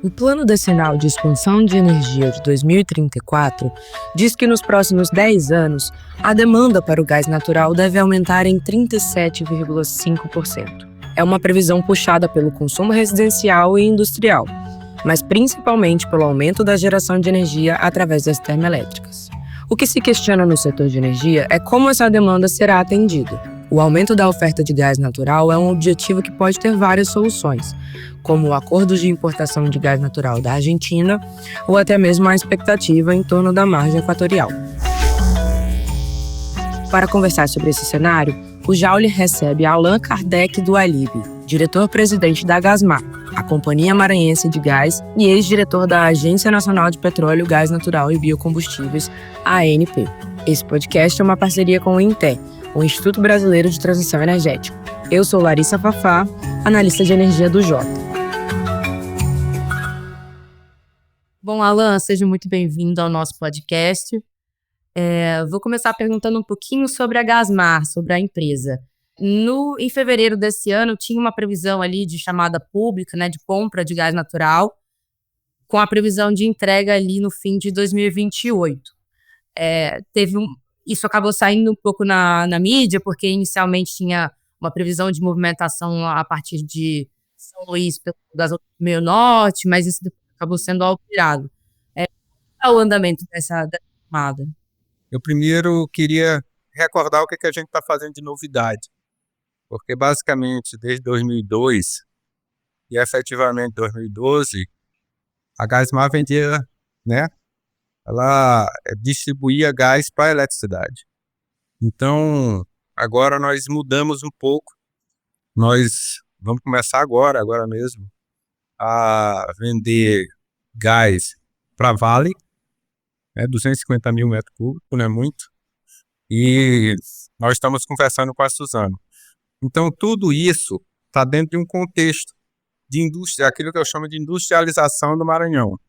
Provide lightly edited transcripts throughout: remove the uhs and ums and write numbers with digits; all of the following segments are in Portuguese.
O Plano Decenal de Expansão de Energia de 2034 diz que nos próximos 10 anos, a demanda para o gás natural deve aumentar em 37,5%. É uma previsão puxada pelo consumo residencial e industrial, mas principalmente pelo aumento da geração de energia através das termoelétricas. O que se questiona no setor de energia é como essa demanda será atendida. O aumento da oferta de gás natural é um objetivo que pode ter várias soluções, como acordos de importação de gás natural da Argentina ou até mesmo a expectativa em torno da margem equatorial. Para conversar sobre esse cenário, o Jauli recebe Allan Kardec do Alib, diretor-presidente da Gasmar, a Companhia Maranhense de Gás e ex-diretor da Agência Nacional de Petróleo, Gás Natural e Biocombustíveis, ANP. Esse podcast é uma parceria com o INTE, o Instituto Brasileiro de Transição Energética. Eu sou Larissa Fafá, analista de energia do Jota. Bom, Allan, seja muito bem-vindo ao nosso podcast. Vou começar perguntando um pouquinho sobre a Gasmar, sobre a empresa. Em fevereiro desse ano, tinha uma previsão ali de chamada pública, né, de compra de gás natural, com a previsão de entrega ali no fim de 2028. Isso acabou saindo um pouco na mídia, porque inicialmente tinha uma previsão de movimentação a partir de São Luís pelo gasoduto Meio Norte, mas isso acabou sendo alterado. Qual é o andamento dessa tomada? Eu primeiro queria recordar o que a gente está fazendo de novidade, porque basicamente desde 2002 e efetivamente 2012, a Gasmar vendia, né? Ela distribuía gás para a eletricidade. Então, agora nós mudamos um pouco. Nós vamos começar agora mesmo, a vender gás para Vale, 250 mil metros cúbicos, não é muito. E nós estamos conversando com a Suzano. Então, tudo isso está dentro de um contexto de indústria, aquilo que eu chamo de industrialização do Maranhão. O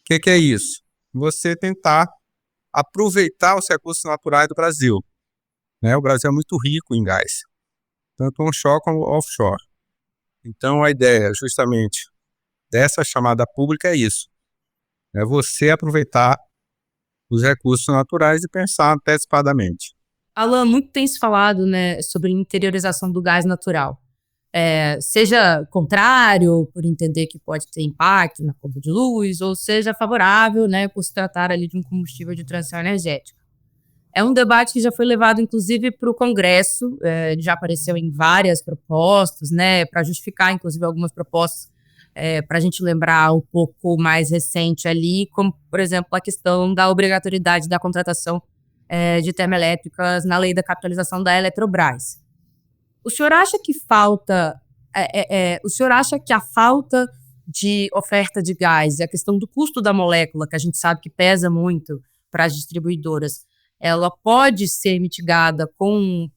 que é isso? Você tentar aproveitar os recursos naturais do Brasil. O Brasil é muito rico em gás, tanto onshore como offshore. Então, a ideia justamente dessa chamada pública é isso. É você aproveitar os recursos naturais e pensar antecipadamente. Allan, muito tem se falado, né, sobre interiorização do gás natural. Seja contrário, por entender que pode ter impacto na conta de luz, ou seja favorável, né, por se tratar ali de um combustível de transição energética. É um debate que já foi levado, inclusive, para o Congresso, já apareceu em várias propostas, né, para justificar, inclusive, algumas propostas, para a gente lembrar um pouco mais recente ali, como, por exemplo, a questão da obrigatoriedade da contratação de termoelétricas na lei da capitalização da Eletrobras. O senhor acha que a falta de oferta de gás e a questão do custo da molécula, que a gente sabe que pesa muito para as distribuidoras, ela pode ser mitigada com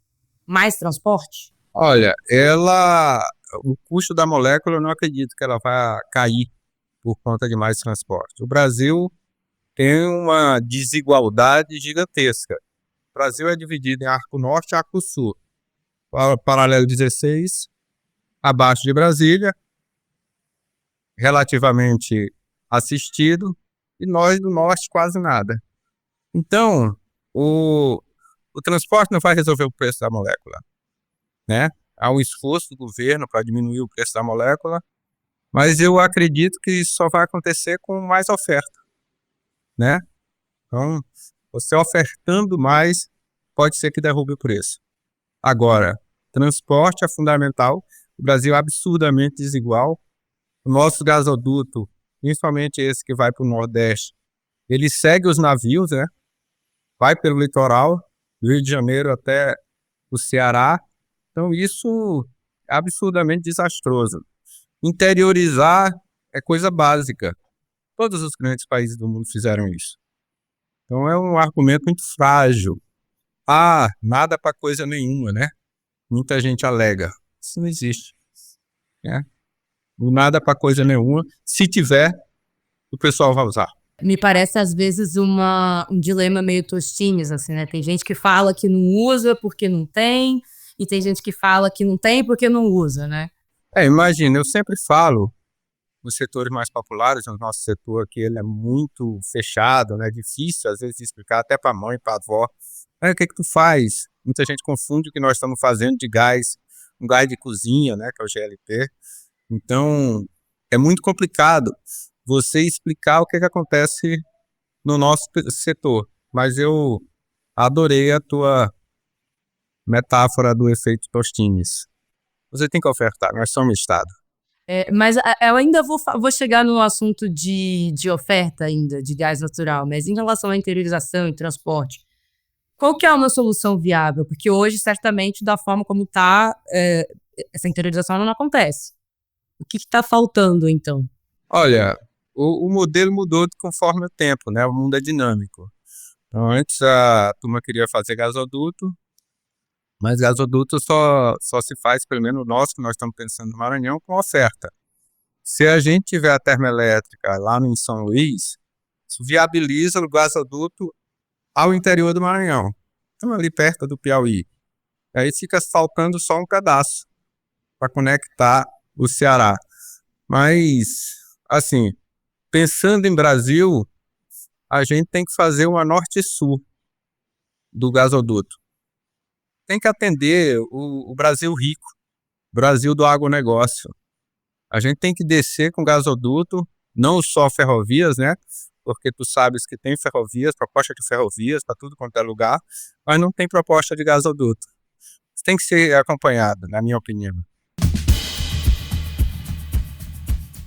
mais transporte? Olha, o custo da molécula, eu não acredito que ela vai cair por conta de mais transporte. O Brasil tem uma desigualdade gigantesca. O Brasil é dividido em Arco Norte e Arco Sul. Paralelo 16, abaixo de Brasília, relativamente assistido, e nós do Norte quase nada. Então, o transporte não vai resolver o preço da molécula, né? Há um esforço do governo para diminuir o preço da molécula, mas eu acredito que isso só vai acontecer com mais oferta, né? Então, você ofertando mais, pode ser que derrube o preço. Agora, transporte é fundamental. O Brasil é absurdamente desigual. O nosso gasoduto, principalmente esse que vai para o Nordeste, ele segue os navios, né? Vai pelo litoral, do Rio de Janeiro até o Ceará. Então, isso é absurdamente desastroso. Interiorizar é coisa básica. Todos os grandes países do mundo fizeram isso. Então, é um argumento muito frágil. Nada para coisa nenhuma, né? Muita gente alega. Isso não existe. Nada para coisa nenhuma. Se tiver, o pessoal vai usar. Me parece, às vezes, um dilema meio Tostines, assim, né? Tem gente que fala que não usa porque não tem, e tem gente que fala que não tem porque não usa, né? Imagina, eu sempre falo os setores mais populares. O nosso setor aqui ele é muito fechado, né? Difícil às vezes de explicar até para a mãe, para a avó. O que tu faz? Muita gente confunde o que nós estamos fazendo de gás, um gás de cozinha, né? Que é o GLP. Então, é muito complicado você explicar o que acontece no nosso setor. Mas eu adorei a tua metáfora do efeito Tostines. Você tem que ofertar, nós somos Estado. Mas eu ainda vou chegar no assunto de oferta ainda, de gás natural, mas em relação à interiorização e transporte, qual que é uma solução viável? Porque hoje, certamente, da forma como está, essa interiorização não acontece. O que está faltando, então? Olha, o modelo mudou conforme o tempo, né? O mundo é dinâmico. Então, antes a turma queria fazer gasoduto, mas gasoduto só se faz, pelo menos o nosso, que nós estamos pensando no Maranhão, com oferta. Se a gente tiver a termoelétrica lá em São Luís, isso viabiliza o gasoduto ao interior do Maranhão. Então, ali perto do Piauí. Aí fica faltando só um pedaço para conectar o Ceará. Mas, assim, pensando em Brasil, a gente tem que fazer uma norte-sul do gasoduto. Tem que atender o Brasil rico, Brasil do agronegócio. A gente tem que descer com gasoduto, não só ferrovias, né? Porque tu sabes que tem ferrovias, proposta de ferrovias para tudo quanto é lugar, mas não tem proposta de gasoduto. Isso tem que ser acompanhado, na minha opinião.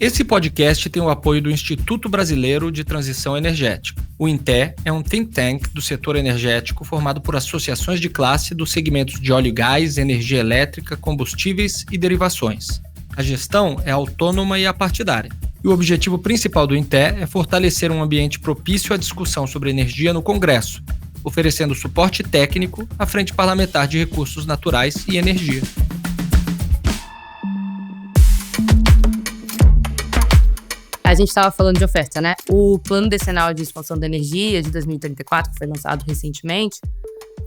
Esse podcast tem o apoio do Instituto Brasileiro de Transição Energética. O INTE é um think tank do setor energético formado por associações de classe dos segmentos de óleo e gás, energia elétrica, combustíveis e derivações. A gestão é autônoma e apartidária. E o objetivo principal do INTE é fortalecer um ambiente propício à discussão sobre energia no Congresso, oferecendo suporte técnico à Frente Parlamentar de Recursos Naturais e Energia. A gente estava falando de oferta, né? O Plano Decenal de Expansão da Energia de 2034, que foi lançado recentemente,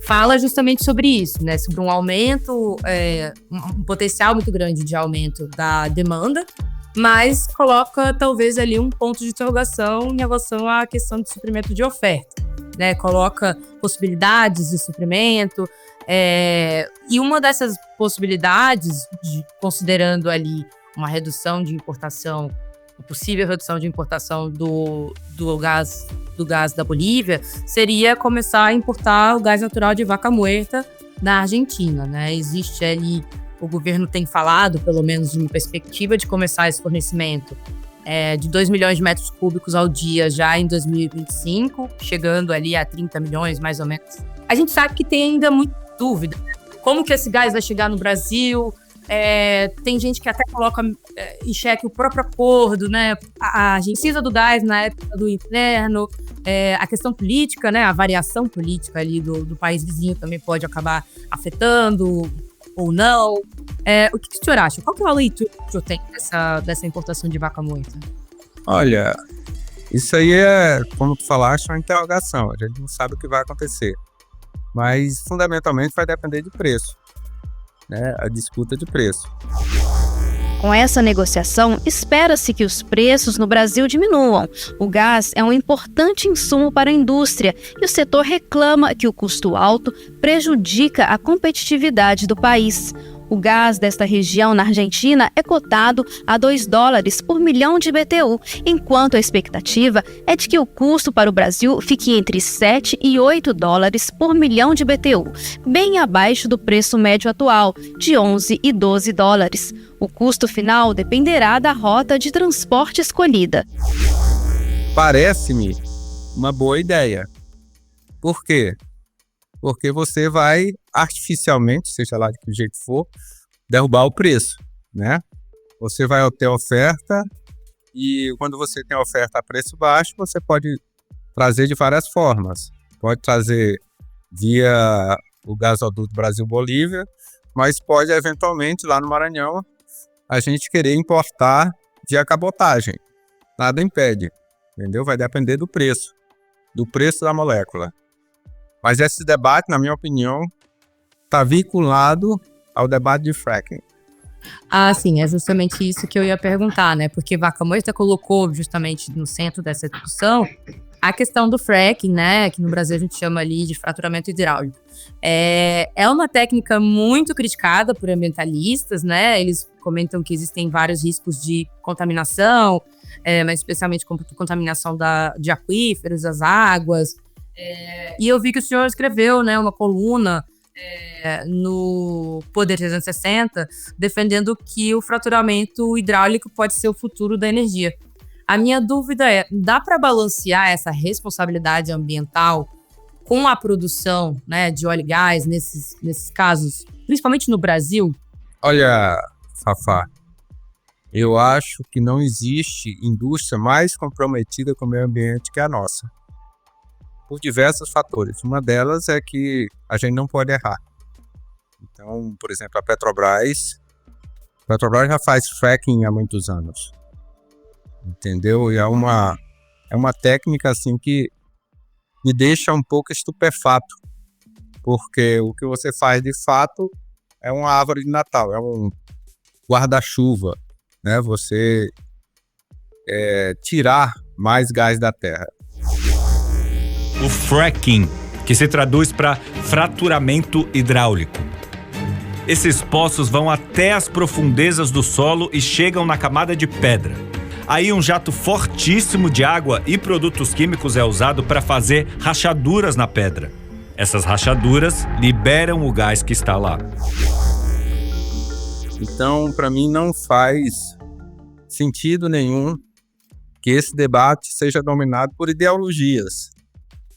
fala justamente sobre isso, né? Sobre um aumento, um potencial muito grande de aumento da demanda, mas coloca talvez ali um ponto de interrogação em relação à questão de suprimento de oferta, né? Coloca possibilidades de suprimento, e uma dessas possibilidades, considerando ali uma redução de importação, a possível redução de importação do gás da Bolívia, seria começar a importar o gás natural de Vaca Muerta na Argentina, né? Existe ali, o governo tem falado, pelo menos de uma perspectiva de começar esse fornecimento de 2 milhões de metros cúbicos ao dia já em 2025, chegando ali a 30 milhões, mais ou menos. A gente sabe que tem ainda muita dúvida. Como que esse gás vai chegar no Brasil? Tem gente que até coloca em xeque o próprio acordo, né? A gente precisa do gás na época do inverno. A questão política, né? A variação política ali do país vizinho também pode acabar afetando ou não. O que o senhor acha? Qual que é a leitura que o senhor tem dessa importação de Vaca Muerta? Olha, isso aí é, como tu falaste, uma interrogação. A gente não sabe o que vai acontecer. Mas, fundamentalmente, vai depender de preço. Né, a disputa de preço. Com essa negociação, espera-se que os preços no Brasil diminuam. O gás é um importante insumo para a indústria e o setor reclama que o custo alto prejudica a competitividade do país. O gás desta região na Argentina é cotado a $2 por milhão de BTU, enquanto a expectativa é de que o custo para o Brasil fique entre $7 e $8 por milhão de BTU, bem abaixo do preço médio atual, de $11 e $12. O custo final dependerá da rota de transporte escolhida. Parece-me uma boa ideia. Por quê? Porque você vai artificialmente, seja lá de que jeito for, derrubar o preço, né? Você vai ter oferta e quando você tem oferta a preço baixo, você pode trazer de várias formas. Pode trazer via o gasoduto Brasil-Bolívia, mas pode eventualmente lá no Maranhão a gente querer importar via cabotagem. Nada impede, entendeu? Vai depender do preço da molécula. Mas esse debate, na minha opinião, está vinculado ao debate de fracking. Sim, é justamente isso que eu ia perguntar, né? Porque Vaca Muerta colocou justamente no centro dessa discussão a questão do fracking, né? Que no Brasil a gente chama ali de fraturamento hidráulico. É uma técnica muito criticada por ambientalistas, né? Eles comentam que existem vários riscos de contaminação, mas especialmente contaminação de aquíferos, das águas. E eu vi que o senhor escreveu, né, uma coluna no Poder 360, defendendo que o fraturamento hidráulico pode ser o futuro da energia. A minha dúvida é, dá para balancear essa responsabilidade ambiental com a produção, né, de óleo e gás nesses casos, principalmente no Brasil? Olha, Fafá, eu acho que não existe indústria mais comprometida com o meio ambiente que a nossa, por diversos fatores. Uma delas é que a gente não pode errar. Então, por exemplo, a Petrobras já faz fracking há muitos anos, entendeu? E é uma técnica assim que me deixa um pouco estupefato, porque o que você faz de fato é uma árvore de Natal, é um guarda-chuva, né? Você tirar mais gás da terra. O fracking, que se traduz para fraturamento hidráulico. Esses poços vão até as profundezas do solo e chegam na camada de pedra. Aí um jato fortíssimo de água e produtos químicos é usado para fazer rachaduras na pedra. Essas rachaduras liberam o gás que está lá. Então, para mim, não faz sentido nenhum que esse debate seja dominado por ideologias.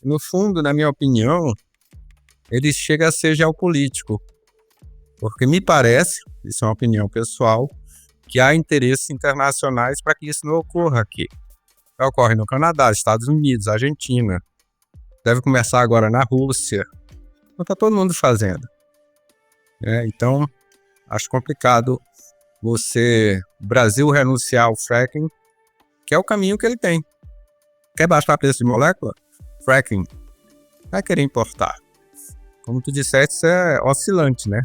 No fundo, na minha opinião, ele chega a ser geopolítico, porque me parece, isso é uma opinião pessoal, que há interesses internacionais para que isso não ocorra aqui. Ocorre no Canadá, Estados Unidos, Argentina, deve começar agora na Rússia, então está todo mundo fazendo. Então, acho complicado o Brasil renunciar ao fracking, que é o caminho que ele tem. Quer baixar o preço de molécula? Fracking. Vai querer importar. Como tu disseste, isso é oscilante, né?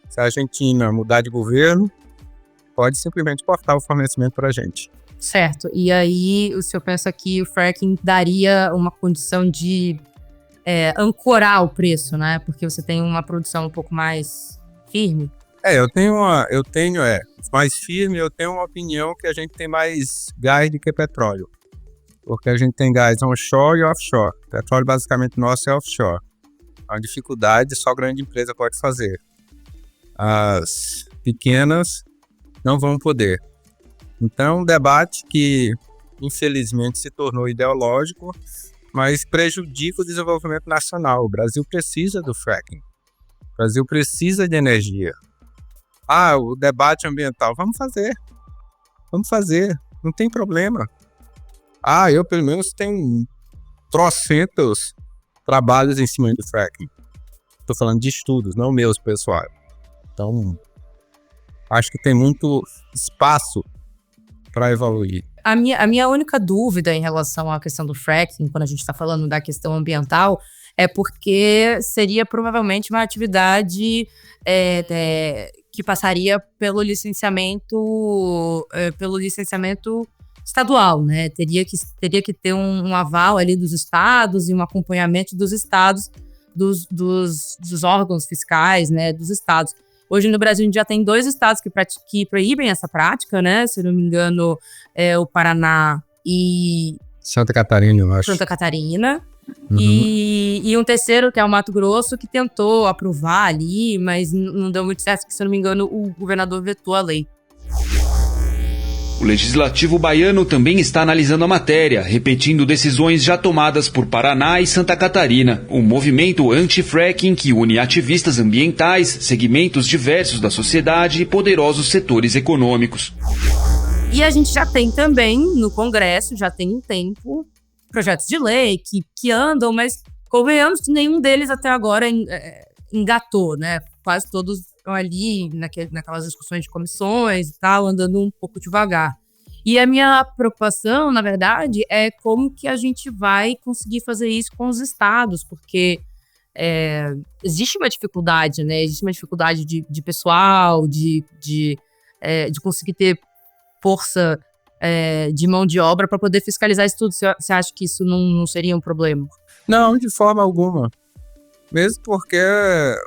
Se a Argentina mudar de governo, pode simplesmente cortar o fornecimento para a gente. Certo. E aí, o senhor pensa que o fracking daria uma condição de ancorar o preço, né? Porque você tem uma produção um pouco mais firme. Eu tenho mais firme, eu tenho uma opinião que a gente tem mais gás do que petróleo. Porque a gente tem gás onshore e offshore. O petróleo basicamente nosso é offshore. A dificuldade só grande empresa pode fazer. As pequenas não vão poder. Então, um debate que infelizmente se tornou ideológico, mas prejudica o desenvolvimento nacional. O Brasil precisa do fracking. O Brasil precisa de energia. O debate ambiental, vamos fazer, não tem problema. Eu pelo menos tenho trocentos trabalhos em cima do fracking. Estou falando de estudos, não meus, pessoal. Então, acho que tem muito espaço para evoluir. A minha única dúvida em relação à questão do fracking, quando a gente está falando da questão ambiental, é porque seria provavelmente uma atividade que passaria pelo licenciamento estadual, né? Teria que ter um aval ali dos estados e um acompanhamento dos estados, dos órgãos fiscais, né, dos estados. Hoje no Brasil a gente já tem 2 estados que proíbem essa prática, né? Se não me engano, o Paraná e Santa Catarina, eu acho. Santa Catarina. Uhum. E um terceiro, que é o Mato Grosso, que tentou aprovar ali, mas não deu muito certo, que, se eu não me engano, o governador vetou a lei. O Legislativo baiano também está analisando a matéria, repetindo decisões já tomadas por Paraná e Santa Catarina. Um movimento anti-fracking que une ativistas ambientais, segmentos diversos da sociedade e poderosos setores econômicos. E a gente já tem também, no Congresso, já tem um tempo, projetos de lei que andam, mas convenhamos que nenhum deles até agora engatou, né? Quase todos estão ali naquelas discussões de comissões e tal, andando um pouco devagar. E a minha preocupação, na verdade, é como que a gente vai conseguir fazer isso com os estados, porque existe uma dificuldade, né? Existe uma dificuldade de pessoal, de de conseguir ter força de mão de obra para poder fiscalizar isso tudo. Você acha que isso não seria um problema? Não, de forma alguma. Mesmo porque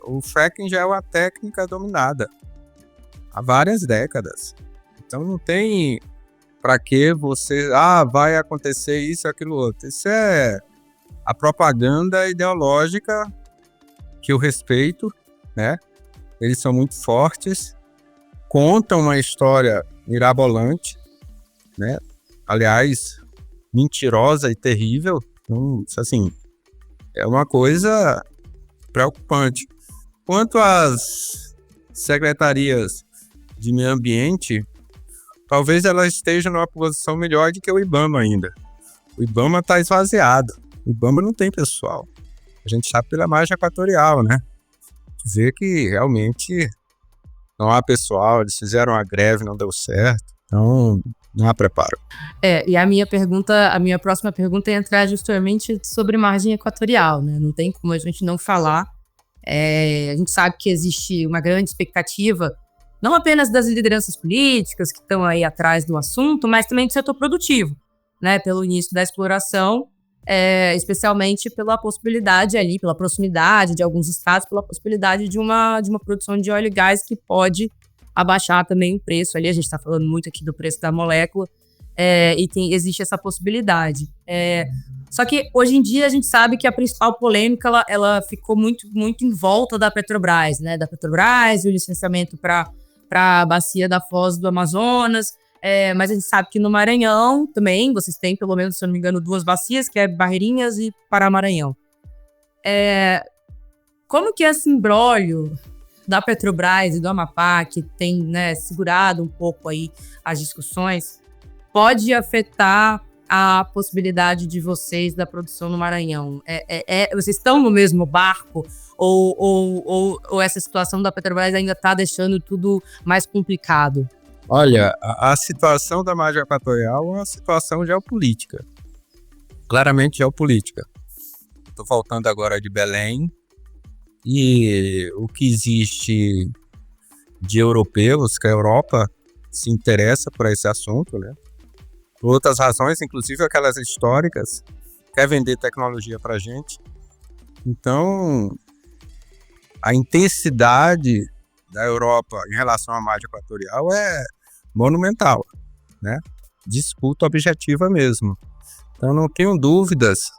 o fracking já é uma técnica dominada há várias décadas. Então não tem para que você... vai acontecer isso, aquilo, outro. Isso é a propaganda ideológica que eu respeito, né? Eles são muito fortes, contam uma história mirabolante, né? Aliás, mentirosa e terrível. Então, assim, é uma coisa preocupante. Quanto às secretarias de meio ambiente, talvez elas estejam numa posição melhor do que o IBAMA ainda. O IBAMA está esvaziado. O IBAMA não tem pessoal. A gente sabe pela margem equatorial, né? Dizer que realmente não há pessoal, eles fizeram a greve, não deu certo. Então, não há preparo. E a minha próxima pergunta é entrar justamente sobre margem equatorial, né? Não tem como a gente não falar. A gente sabe que existe uma grande expectativa, não apenas das lideranças políticas que estão aí atrás do assunto, mas também do setor produtivo, né? Pelo início da exploração, especialmente pela possibilidade ali, pela proximidade de alguns estados, pela possibilidade de uma produção de óleo e gás que pode abaixar também o preço ali. A gente está falando muito aqui do preço da molécula, existe essa possibilidade. Só que hoje em dia a gente sabe que a principal polêmica ela ficou muito, muito em volta da Petrobras, né? Da Petrobras e o licenciamento para a bacia da Foz do Amazonas. Mas a gente sabe que no Maranhão também vocês têm, pelo menos, se eu não me engano, 2 bacias, que é Barreirinhas e Pará-Maranhão. Como que esse imbróglio da Petrobras e do Amapá, que tem, né, segurado um pouco aí as discussões, pode afetar a possibilidade de vocês da produção no Maranhão? Vocês estão no mesmo barco? Ou essa situação da Petrobras ainda está deixando tudo mais complicado? Olha, a situação da margem equatorial é uma situação geopolítica. Claramente geopolítica. Estou voltando agora de Belém. E o que existe de europeus, que a Europa se interessa por esse assunto, né? Por outras razões, inclusive aquelas históricas, quer vender tecnologia para a gente. Então, a intensidade da Europa em relação à margem equatorial é monumental, né? Disputa objetiva mesmo. Então, não tenho dúvidas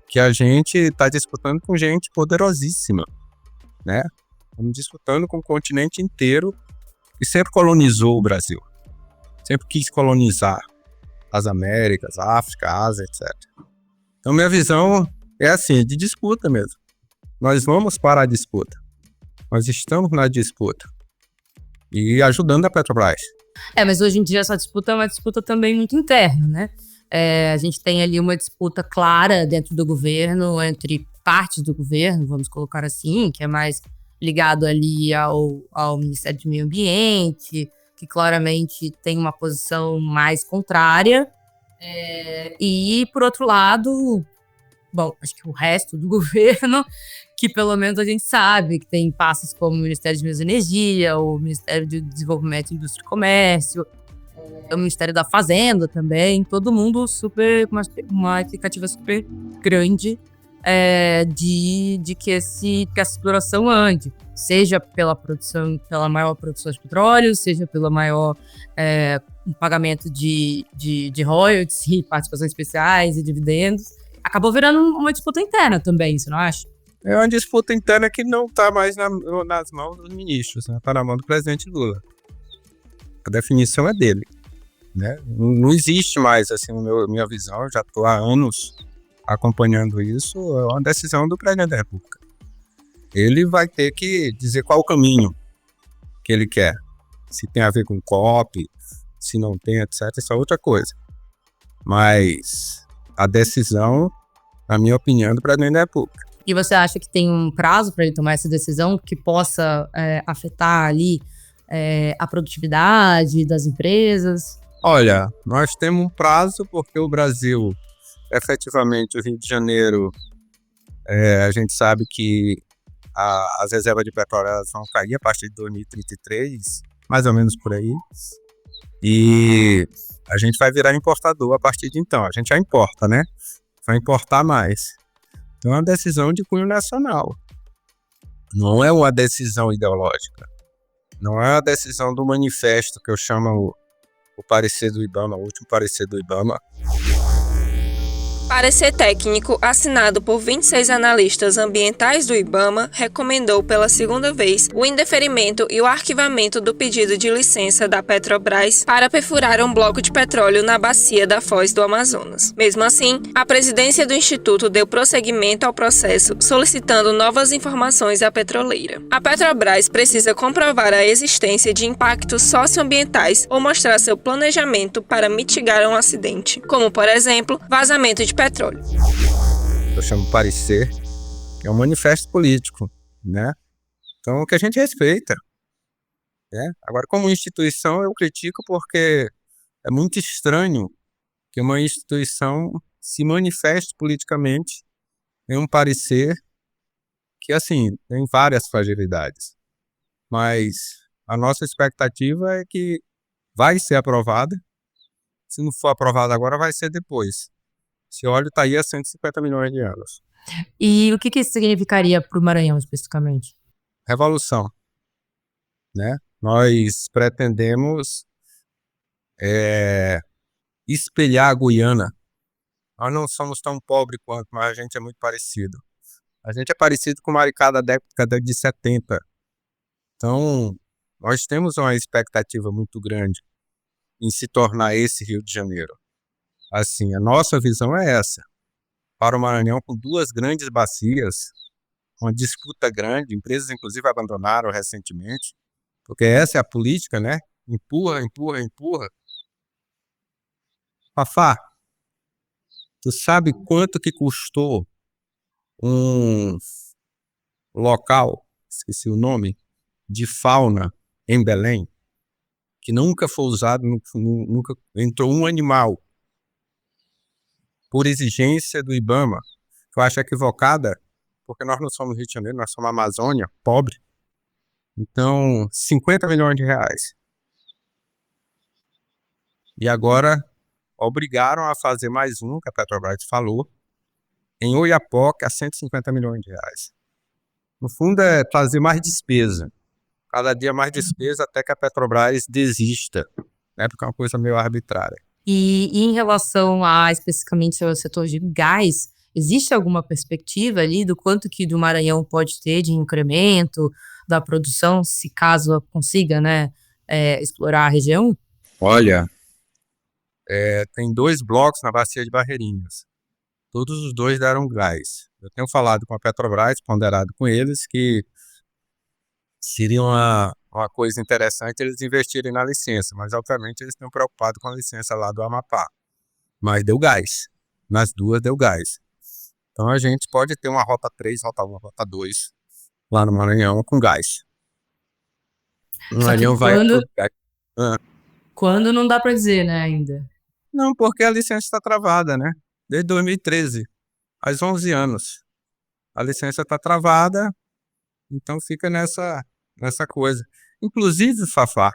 que a gente está disputando com gente poderosíssima, né? Estamos disputando com o continente inteiro que sempre colonizou o Brasil. Sempre quis colonizar as Américas, a África, a Ásia, etc. Então, minha visão é assim, de disputa mesmo. Nós vamos para a disputa. Nós estamos na disputa. E ajudando a Petrobras. Mas hoje em dia essa disputa é uma disputa também muito interna, né? A gente tem ali uma disputa clara dentro do governo, entre partes do governo, vamos colocar assim, que é mais ligado ali ao Ministério do Meio Ambiente, que claramente tem uma posição mais contrária. E, por outro lado, acho que o resto do governo, que pelo menos a gente sabe que tem passos como o Ministério de Minas e Energia, o Ministério de Desenvolvimento, Indústria e Comércio, o Ministério da Fazenda também, todo mundo super, uma expectativa super grande de que essa exploração ande, seja pela maior produção de petróleo, seja pelo maior pagamento de royalties e participações especiais e dividendos. Acabou virando uma disputa interna também, você não acha? É uma disputa interna que não está mais nas mãos dos ministros, né? Está na mão do presidente Lula. A definição é dele, né? Não existe mais, assim, minha visão, eu já estou há anos acompanhando isso, é uma decisão do presidente da República. Ele vai ter que dizer qual o caminho que ele quer. Se tem a ver com COP, se não tem, etc. Isso é outra coisa. Mas a decisão, na minha opinião, é do presidente da República. E você acha que tem um prazo para ele tomar essa decisão que possa afetar ali a produtividade das empresas? Olha, nós temos um prazo porque o Brasil, efetivamente, o Rio de Janeiro, a gente sabe que as reservas de petróleo vão cair a partir de 2033 mais ou menos por aí. E a gente vai virar importador a partir de então. A gente já importa, né? Vai importar mais. Então é uma decisão de cunho nacional. Não é uma decisão ideológica. Não é uma decisão do manifesto que eu chamo o parecer do IBAMA, o último parecer do IBAMA. Parecer técnico assinado por 26 analistas ambientais do IBAMA recomendou pela segunda vez o indeferimento e o arquivamento do pedido de licença da Petrobras para perfurar um bloco de petróleo na bacia da Foz do Amazonas. Mesmo assim, a presidência do Instituto deu prosseguimento ao processo, solicitando novas informações à petroleira. A Petrobras precisa comprovar a existência de impactos socioambientais ou mostrar seu planejamento para mitigar um acidente, como, por exemplo, vazamento de petróleo. Eu chamo parecer, que é um manifesto político, né? Então, o que a gente respeita, né? Agora, como instituição, eu critico porque é muito estranho que uma instituição se manifeste politicamente em um parecer que, assim, tem várias fragilidades. Mas a nossa expectativa é que vai ser aprovada. Se não for aprovada agora, vai ser depois. Esse óleo está aí há 150 milhões de anos. E o que isso significaria para o Maranhão, especificamente? Revolução, né? Nós pretendemos espelhar a Guiana. Nós não somos tão pobres quanto, mas a gente é muito parecido. A gente é parecido com Maricá da década de 70. Então, nós temos uma expectativa muito grande em se tornar esse Rio de Janeiro. Assim, a nossa visão é essa. Para o Maranhão, com duas grandes bacias, uma disputa grande, empresas inclusive abandonaram recentemente, porque essa é a política, né? Empurra, empurra, empurra. Fafá, tu sabe quanto que custou um local, esqueci o nome, de fauna em Belém, que nunca foi usado, nunca entrou um animal, por exigência do IBAMA, que eu acho equivocada, porque nós não somos Rio de Janeiro, nós somos Amazônia, pobre. Então, 50 milhões de reais. E agora, obrigaram a fazer mais um, que a Petrobras falou, em Oiapoque, a 150 milhões de reais. No fundo, é trazer mais despesa. Cada dia mais despesa até que a Petrobras desista, né? Porque é uma coisa meio arbitrária. E em relação a, especificamente, ao setor de gás, existe alguma perspectiva ali do quanto que do Maranhão pode ter de incremento da produção, se caso consiga, né, explorar a região? Olha, tem 2 blocos na bacia de Barreirinhas. Todos os 2 deram gás. Eu tenho falado com a Petrobras, ponderado com eles, que seria uma coisa interessante eles investirem na licença, mas obviamente eles estão preocupados com a licença lá do Amapá. Mas deu gás. Nas 2 deu gás. Então a gente pode ter uma rota 3, rota 1, rota 2 lá no Maranhão com gás. O Maranhão vai... Quando não dá para dizer, né, ainda? Não, porque a licença está travada, né? Desde 2013, há 11 anos. A licença está travada, então fica nessa coisa. Inclusive, Fafá,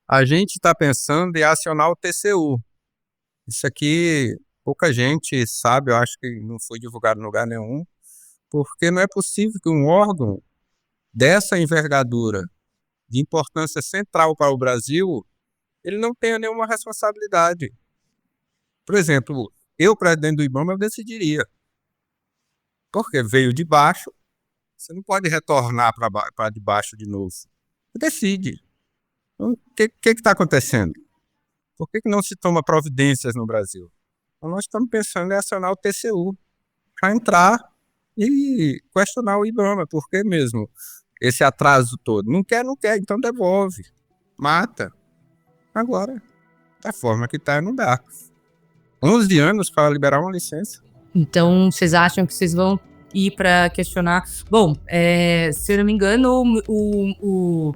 a gente está pensando em acionar o TCU. Isso aqui, pouca gente sabe, eu acho que não foi divulgado em lugar nenhum, porque não é possível que um órgão dessa envergadura, de importância central para o Brasil, ele não tenha nenhuma responsabilidade. Por exemplo, eu, presidente do IBAMA, eu decidiria. Porque veio de baixo, você não pode retornar para debaixo de novo. Você decide. Então, o que está acontecendo? Por que não se toma providências no Brasil? Então, nós estamos pensando em acionar o TCU para entrar e questionar o IBAMA. Por que mesmo esse atraso todo? Não quer, então devolve. Mata. Agora, da forma que está, não dá. 11 anos para liberar uma licença. Então, vocês acham que vocês vão ir para questionar? Bom, se eu não me engano, o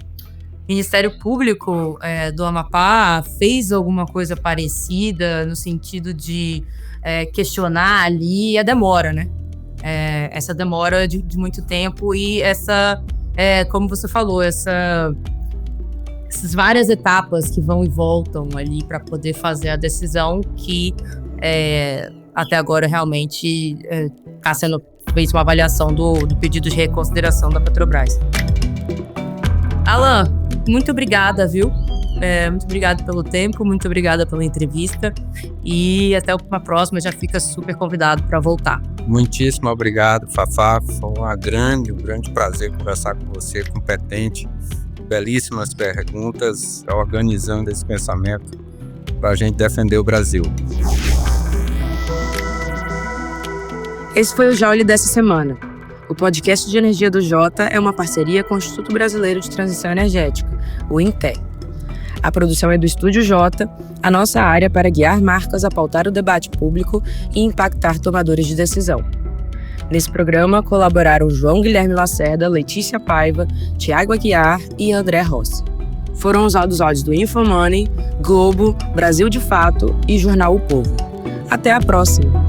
Ministério Público do Amapá fez alguma coisa parecida no sentido de questionar ali a demora, né? Essa demora de muito tempo e essa, como você falou, essa essas várias etapas que vão e voltam ali para poder fazer a decisão que até agora realmente está sendo feita uma avaliação do pedido de reconsideração da Petrobras. Alan, muito obrigada, viu? Muito obrigada pelo tempo, muito obrigada pela entrevista e até uma próxima, já fica super convidado para voltar. Muitíssimo obrigado, Fafá. Foi um grande prazer conversar com você, competente, belíssimas perguntas, organizando esse pensamento para a gente defender o Brasil. Esse foi o Joule dessa semana. O podcast de energia do Jota é uma parceria com o Instituto Brasileiro de Transição Energética, o INTE. A produção é do Estúdio Jota, a nossa área para guiar marcas a pautar o debate público e impactar tomadores de decisão. Nesse programa colaboraram João Guilherme Lacerda, Letícia Paiva, Tiago Aguiar e André Rossi. Foram usados áudios do Infomoney, Globo, Brasil de Fato e Jornal O Povo. Até a próxima!